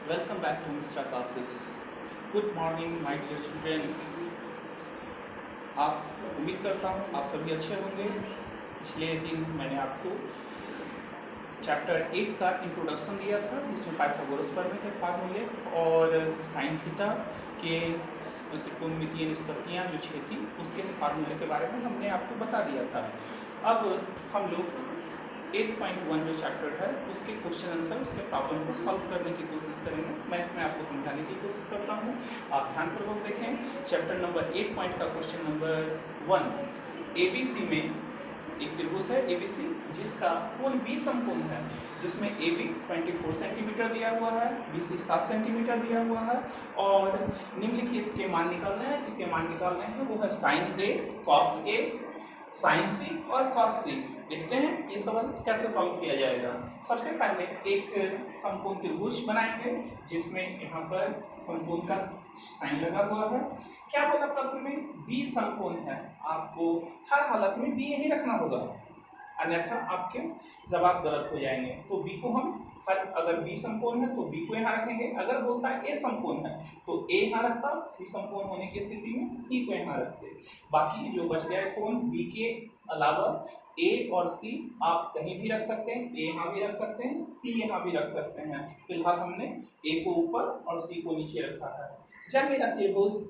Welcome back to Mistra classes. Good morning, my dear children. आप उम्मीद करता हूँ आप सभी अच्छे होंगे। पिछले दिन मैंने आपको चैप्टर 8 का इंट्रोडक्शन दिया था जिसमें पाइथागोरस प्रमेय के फार्मूले और साइन थीटा के त्रिकोणमितीय निष्पत्तियाँ जो 6 थी उसके फार्मूले के बारे में हमने आपको बता दिया था। अब हम लोग 8.1 जो चैप्टर है उसके क्वेश्चन आंसर उसके प्रॉब्लम को सॉल्व करने की कोशिश करेंगे। मैं इसमें आपको समझाने की कोशिश करता हूँ, आप ध्यानपूर्वक देखें। चैप्टर नंबर 8 पॉइंट का क्वेश्चन नंबर 1, एबीसी में एक त्रिभुज है एबीसी जिसका कोण बी समकोण है, जिसमें AB 24 सेंटीमीटर दिया हुआ है, BC 7 सेंटीमीटर दिया हुआ है और निम्नलिखित के मान निकालने हैं। जिसके मान निकालने हैं वो है sine A, cos A, sine C और कॉस C। देखते हैं ये सवाल कैसे सॉल्व किया जाएगा। सबसे पहले एक समकोण त्रिभुज बनाएंगे जिसमें यहाँ पर समकोण का साइन लगा हुआ है। क्या बोला प्रश्न में? बी समकोण है, आपको हर हालत में बी यही रखना होगा, अन्यथा आपके जवाब गलत हो जाएंगे। तो बी को हम अगर बी समकोण है तो बी को यहाँ रखेंगे। अगर बोलता है ए समकोण है तो ए यहाँ रखता, सी समकोण होने की स्थिति में सी को यहाँ रखते। बाकी जो बच गया कोण बी के अलावा ए और सी आप कहीं भी रख सकते हैं, ए यहाँ भी रख सकते हैं, सी यहाँ भी रख सकते हैं। फिलहाल हमने ए को ऊपर और सी को नीचे रखा है। जब मेरा त्रिभुज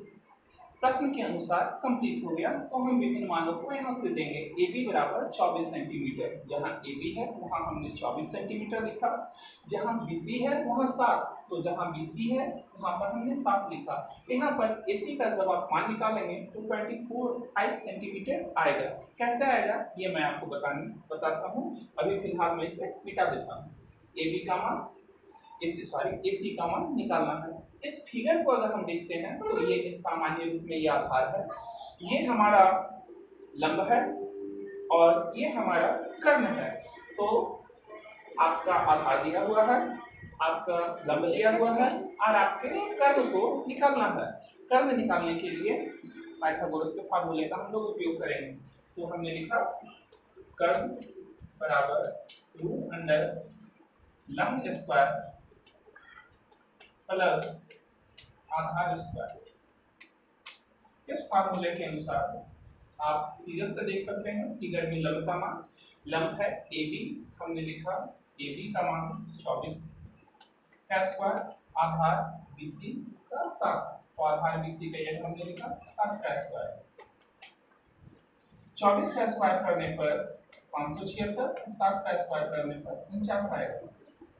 प्रश्न के अनुसार कंप्लीट हो गया तो हम विभिन्न मानों को यहाँ से देंगे। ए बी बराबर 24 सेंटीमीटर, जहाँ ए बी है वहाँ हमने 24 सेंटीमीटर लिखा, जहाँ बी सी है वहाँ 7, तो जहाँ बी सी है वहाँ पर हमने 7 लिखा। यहाँ पर ए सी का जब आप मान निकालेंगे तो 5 सेंटीमीटर आएगा। कैसे आएगा ये मैं आपको बताता हूँ। अभी फिलहाल मैं इसे मिटा देता हूँ। ए बी का मान ए सी का मान निकालना है। इस फिगर को अगर हम देखते हैं तो ये सामान्य रूप में ये आधार है, ये हमारा लंब है और ये हमारा कर्ण है। तो आपका आधार दिया हुआ है, आपका लंब दिया हुआ है और आपके कर्ण को निकालना है। कर्ण निकालने के लिए पाइथागोरस के फार्मूले का हम लोग उपयोग करेंगे। तो हमने लिखा कर्ण बराबर रूट अंडर लंब स्क्वायर प्लस आधार स्क्वायर। इस फार्मूले के अनुसार आप फिगर से देख सकते हैं, फिगर में लंब का मान, लंब है ए बी, हमने लिखा ए बी का मान 24 का स्क्वायर, आधार बी सी का 7, तो आधार बी सी का यह हमने लिखा 7 का स्क्वायर। 24 का स्क्वायर करने पर 576, 7 का स्क्वायर करने पर 49 आएगा।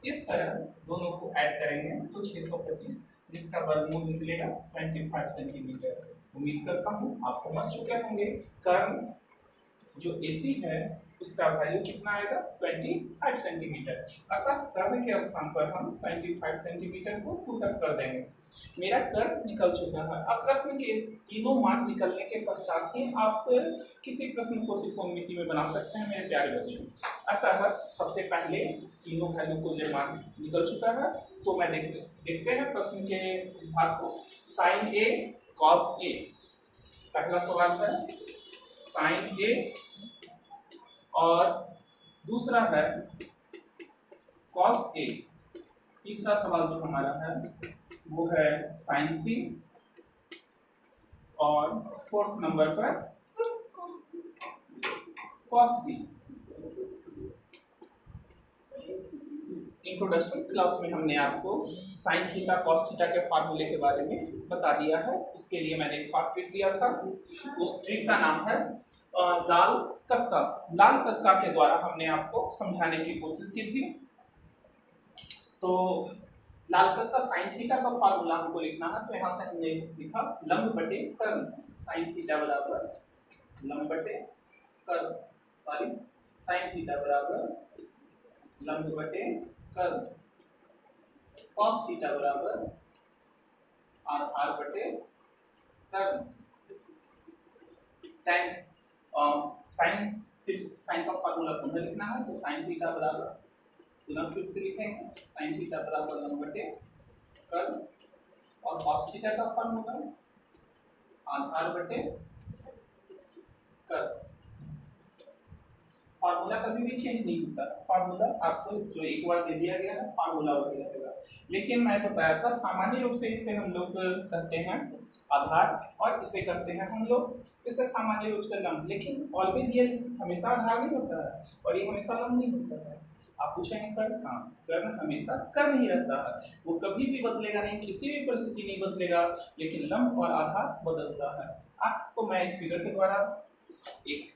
इस तरह दोनों को ऐड करेंगे तो 625, जिसका वर्गमूल निकलेगा 25 सेंटीमीटर। उम्मीद करता हूँ आप समझ चुके होंगे। कर्ण जो AC है उसका वैल्यू कितना आएगा? 25 सेंटीमीटर। अतः कर्ण के स्थान पर हम 25 सेंटीमीटर को पुट अप कर देंगे। मेरा कर्ण निकल चुका है। अब प्रश्न के इस तीनों मान निकलने के पश्चात ही आप किसी प्रश्न को त्रिकोणमिति में बना सकते हैं मेरे प्यारे बच्चों। अतः सबसे पहले तीनों वैल्यू को जब मान निकल चुका है तो मैं देखते हैं प्रश्न के इस भाग को। साइन A कॉस A, पहला सवाल है साइन A और दूसरा है कॉस A। तीसरा सवाल जो हमारा है वो है साइन C और फोर्थ नंबर पर कॉस C। इंट्रोडक्शन क्लास में हमने आपको साइन थीटा कॉस थीटा के फार्मूले के बारे में बता दिया है। उसके लिए मैंने एक शॉर्ट ट्रिक दिया था, उस ट्रिक का नाम है लाल कक्का। लाल कक्का के द्वारा हमने आपको समझाने की कोशिश की थी। तो लाल कक्का साइन थीटा का फार्मूला हमको लिखना है, तो यहाँ से हमने लिखा लंब बटे कर्ण। साइन थीटा बराबर लंब बटे कर्ण, सॉरी साइन थीटा बराबर लंब बटे कर्ण, कॉस थीटा बराबर आधार बटे कर्ण। साइन का फार्मूला पुनः लिखना है, तो साइन थीटा बराबर पुनः फिर से लिखेंगे साइन थीटा बराबर लंब बटे कर्ण और कॉस थीटा का फार्मूला आधार बटे कर्ण। फार्मूला कभी भी चेंज नहीं होता। फार्मूला आपको जो एक बार दे दिया गया है फार्मूला वही रहेगा। लेकिन मैं बताया था सामान्य रूप से इसे हम लोग कहते हैं आधार और इसे कहते हैं हम लोग इसे सामान्य रूप से लंब। लेकिन ऑलवेज ये हमेशा आधार नहीं होता है और ये हमेशा लंब नहीं होता है। आप पूछेंगे कर्ण, हाँ कर्ण हमेशा कर्ण ही रहता है, वो कभी भी बदलेगा नहीं, किसी भी परिस्थिति नहीं बदलेगा, लेकिन लंब और आधार बदलता है। आपको मैं एक फिगर के द्वारा एक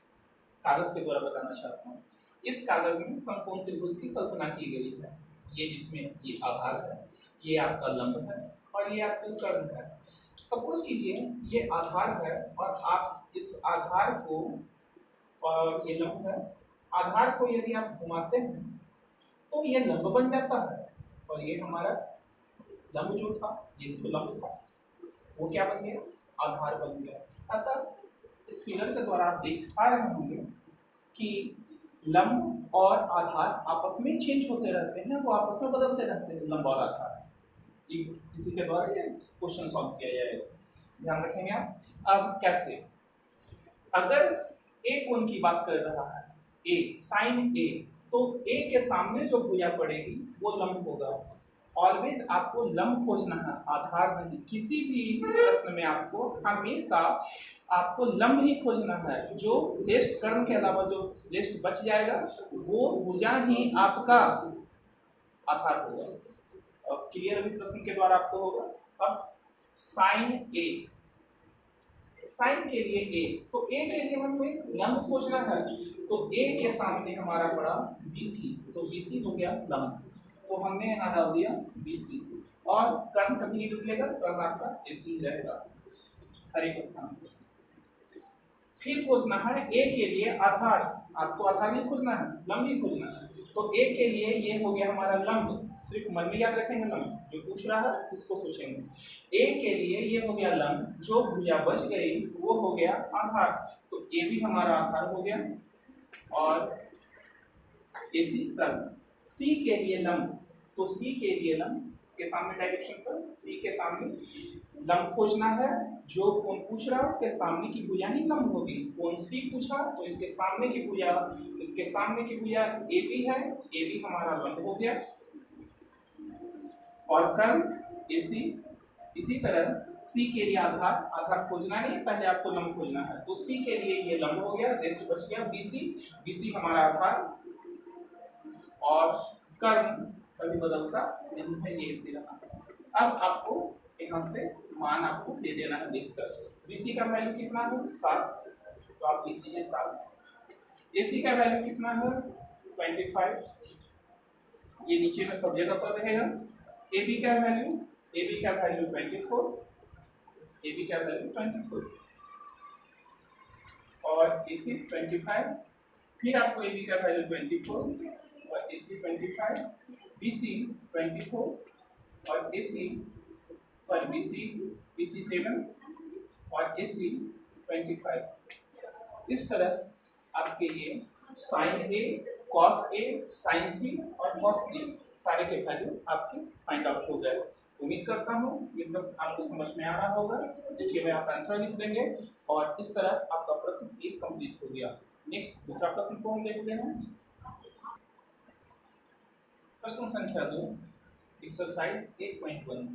कागज के द्वारा बताना चाहता हूँ। इस कागज में समकोण त्रिभुज की कल्पना की गई है। ये जिसमें ये आधार है, ये आपका लंब है और ये आपका कर्ण है। सपोज कीजिए ये आधार है और आप इस आधार को, और ये लंब है, आधार को यदि आप घुमाते हैं तो ये लंब बन जाता है और ये हमारा लंब जो था, ये तो लंब था, वो क्या बन गया, आधार बन गया। अतः इस फिगर के द्वारा आप देख पा रहे होंगे कि लंब और आधार आपस में चेंज होते रहते हैं, वो आपस में बदलते रहते हैं लंब और आधार। इसी के द्वारा ये क्वेश्चन सॉल्व किया जाएगा, ध्यान रखेंगे आप। अब कैसे, अगर ए कोण की बात कर रहा है, ए साइन ए, तो ए के सामने जो भुजा पड़ेगी वो लंब होगा। ऑलवेज आपको लंब खोजना है, आधार नहीं। किसी भी प्रश्न में आपको हमेशा आपको लंब ही खोजना है। जो लेस्ट कर्ण के अलावा जो लेस्ट बच जाएगा वो भुजा ही आपका आधार होगा। और क्लियर अभी प्रश्न के द्वारा आपको होगा। अब साइन ए, साइन के लिए ए, तो ए के लिए हमें लंब खोजना है, तो ए के सामने हमारा पड़ा BC, तो BC हो गया लंब, तो हमने यहाँ डाल दिया BC। और कर्ण कभी नहीं बदलेगा, कर्ण आपका AC रहेगा हर एक स्थान पर। फिर खोजना है ए के लिए आधार, आपको आधार नहीं खोजना है, लंब ही खोजना है। तो ए के लिए ये हो गया हमारा लंब, सिर्फ मन में याद रखेंगे लंब, जो पूछ रहा है उसको सोचेंगे। ए के लिए ये हो गया लंब, जो भुजा बच गई वो हो गया आधार, तो ए भी हमारा आधार हो गया। और AC कर्ण, सी के लिए लंब, तो सी के लिए लंब, इसके सामने डायरेक्शन पर सी के सामने लंब खोजना है। जो कोण पूछ रहा है उसके सामने की भुजा ही लंब होगी। कोण सी पूछा तो इसके सामने की भुजा, इसके सामने की भुजा AB है, AB हमारा लंब हो गया। और कर्ण AC, इसी तरह C के लिए आधार, आधार खोजना नहीं, पहले आपको लंब खोजना है, तो C के लिए ये लंब हो गया, रेस्ट बच गया BC, BC हमारा आधार। और कर्ण कभी बदलता नहीं है, ये AC रहा। अब आपको यहाँ से मान आपको दे देना है देखकर। BC का वैल्यू कितना है 7, तो आप लिख लीजिए 7। AC का वैल्यू कितना है 25, ये नीचे में सब जगह पर रहेगा। AB का वैल्यू, AB का वैल्यू 24, AB का वैल्यू 24 और AC 25। फिर आपको AB का वैल्यू 24 और AC 25, BC 24 और BC 7 और AC 25। इस तरह आपके ये sine A, cos A, sine C और कॉस C सारे के वैल्यू आपके फाइंड आउट हो गए। उम्मीद करता हूँ ये प्रश्न आपको समझ में आ रहा होगा। नीचे में आप आंसर लिख देंगे और इस तरह आपका प्रश्न एक कंप्लीट हो गया। नेक्स्ट दूसरा प्रश्न को हम देखते हैं। प्रश्न संख्या 2, एक्सरसाइज 8.1।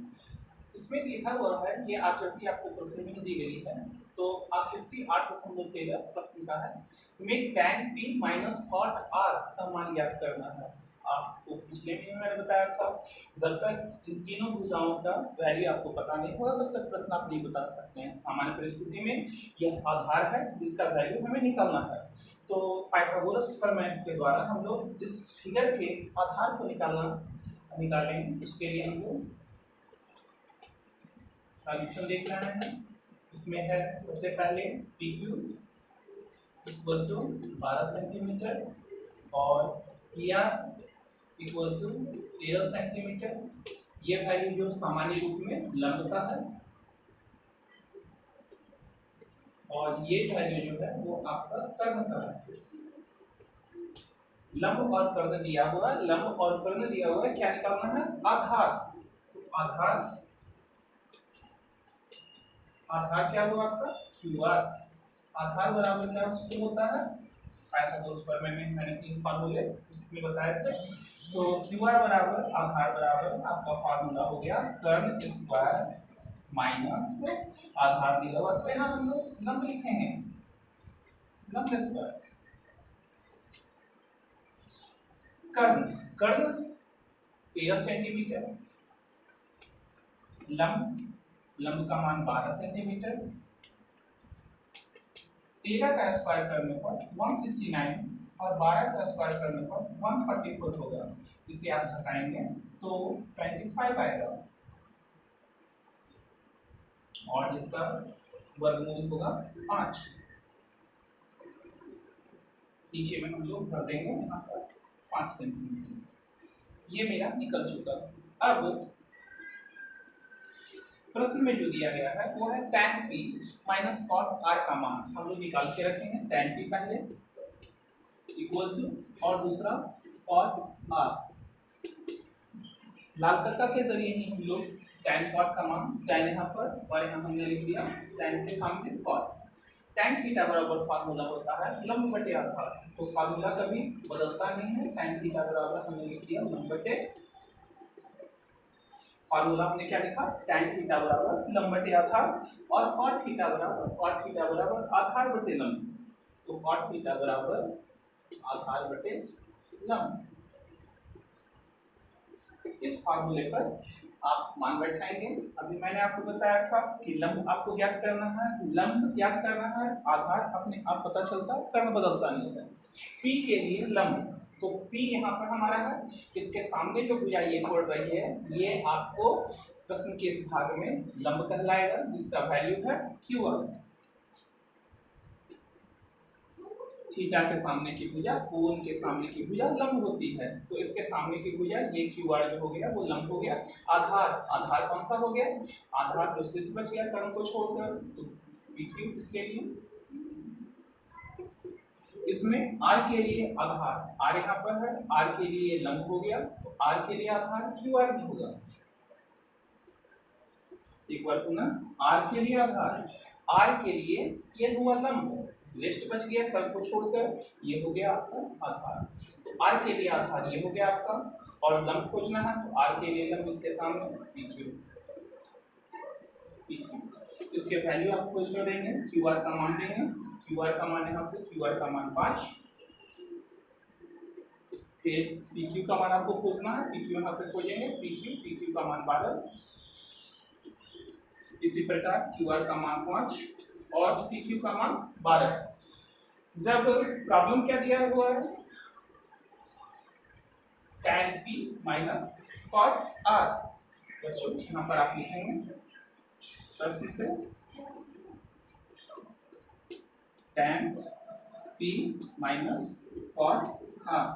इसमें लिखा हुआ है, ये आकृति आपको प्रश्न में दी गई है, तो आकृति 8.13 प्रश्न का है। Make tan P minus cot R का मान ज्ञात करना है। आपको पिछले वीडियो में मैंने बताया था, जब तक इन तीनों भुजाओं का वैल्यू आपको पता नहीं होगा तब तक प्रश्न आप नहीं बता सकते हैं। सामान्य परिस्थिति में यह आधार है जिसका वैल्यू हमें निकालना है, तो पाइथागोरस प्रमेय के द्वारा हम लोग इस फिगर के आधार को निकालेंगे। उसके लिए हम लोग सॉल्यूशन देख रहे हैं। इसमें है सबसे पहले PQ इक्वल टू 12 सेंटीमीटर और PR इक्वल टू 13 सेंटीमीटर। ये वैल्यू जो सामान्य रूप में लंब का है और ये वैल्यू जो है वो आपका कर्ण का है। लंब और कर्ण दिया हुआ है, लंब और कर्ण दिया हुआ है, क्या निकालना है आधार। तो आधार क्या हुआ आपका QR। आधार बराबर क्या होता है पाइथागोरस प्रमेय में मैंने 3 फार्मूले उसमें बताए थे। तो क्यू आर बराबर आधार बराबर आपका फार्मूला हो गया कर्ण स्क्वायर माइनस आधार दिया हुआ, तो यहाँ हम लोग लंब लिखे हैं, लंब स्क्वायर कर्ण, कर्ण 13 सेंटीमीटर, लंब, लंब का मान 12 सेंटीमीटर, 13 का स्क्वायर करने पर 169 और 12 का स्क्वायर करने पर 144 होगा। इसे आप घटाएंगे तो 25 आएगा और इसका वर्गमूल होगा 5। नीचे में हम लोग भर देंगे यहाँ पर 5 सेंटीमीटर। ये मेरा निकल चुका। अब प्रश्न में जो दिया गया है वो है tan p minus cot r का मान हम लोग निकाल के रखेंगे। tan p पहले इक्वल टू और दूसरा cot r, लाल कक्का के जरिए ही हम लोग tan cot का मान, tan यहाँ पर और यहाँ हमने लिख दिया tan के सामने cot। tan थीटा बराबर फार्मूला होता है लंब बटे आधार, तो फार्मूला कभी बदलता नहीं है। tan थीटा बराबर हमने लिख दिया लंब बटे, फार्मूला हमने क्या लिखा tan थीटा बराबर लंब बटे आधार और cot थीटा बराबर आधार बटे लंब, तो cot थीटा बराबर आधार बटे लंब। इस फार्मूले पर आप मान बैठाएंगे। अभी मैंने आपको बताया था कि लंब आपको ज्ञात करना है, लंब ज्ञात करना है, आधार अपने आप पता चलता है, कर्ण बदलता नहीं है। P के लिए लंब, तो P यहाँ पर हमारा है, इसके सामने जो भुजा ये पड़ रही है ये आपको प्रश्न के इस भाग में लंब कहलाएगा, जिसका वैल्यू है QR। थीटा के सामने की भुजा, कोण के सामने की भुजा लंब होती है, तो इसके सामने की भुजा ये QR जो हो गया वो लंब हो गया। आधार, आधार कौन सा हो गया, आधार तो शेष बच गया कर्ण को छोड़कर, तो PQ इसके लिए। इसमें R के लिए आधार, R यहाँ पर है, R के लिए लंब हो गया, तो R के लिए आधार QR भी होगा। एक बार पुनः R के लिए आधार, R के लिए ये हुआ लंब, लिस्ट बच गया कर्ण को छोड़कर, ये हो गया आपका आधार। तो R के लिए आधार ये हो गया आपका, और लंब खोजना है तो R के लिए लंब इसके सामने PQ। इसके वैल्यू आप खोज कर देंगे, QR का मान देंगे, QR का मान यहाँ से QR का मान 5, फिर PQ का मान आपको खोजना है, PQ यहाँ से खोजेंगे, PQ का मान 12, इसी प्रकार QR का मान 5 और PQ का मान 12। जब प्रॉब्लम क्या दिया हुआ है tan P minus cot R, बच्चों यहाँ पर आप लिखेंगे प्रश्न से tan P minus cot R,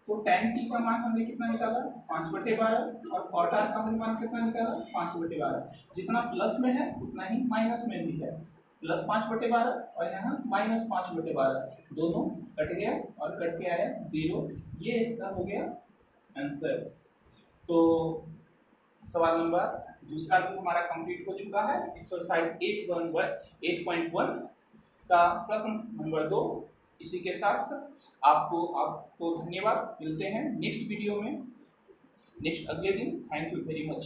तो tan P का मान हमने कितना निकाला 5/12 और cot R का हमने मान कितना निकाला 5/12। जितना प्लस में है उतना ही माइनस में भी है, प्लस 5/12 और यहाँ माइनस 5/12, दोनों कट गया और कट के आया 0। ये इसका हो गया आंसर। तो सवाल नंबर दूसरा भी हमारा कंप्लीट हो चुका है। एक्सरसाइज 8.1 का प्रश्न नंबर 2। इसी के साथ आपको धन्यवाद। मिलते हैं नेक्स्ट वीडियो में नेक्स्ट अगले दिन। Thank you very much.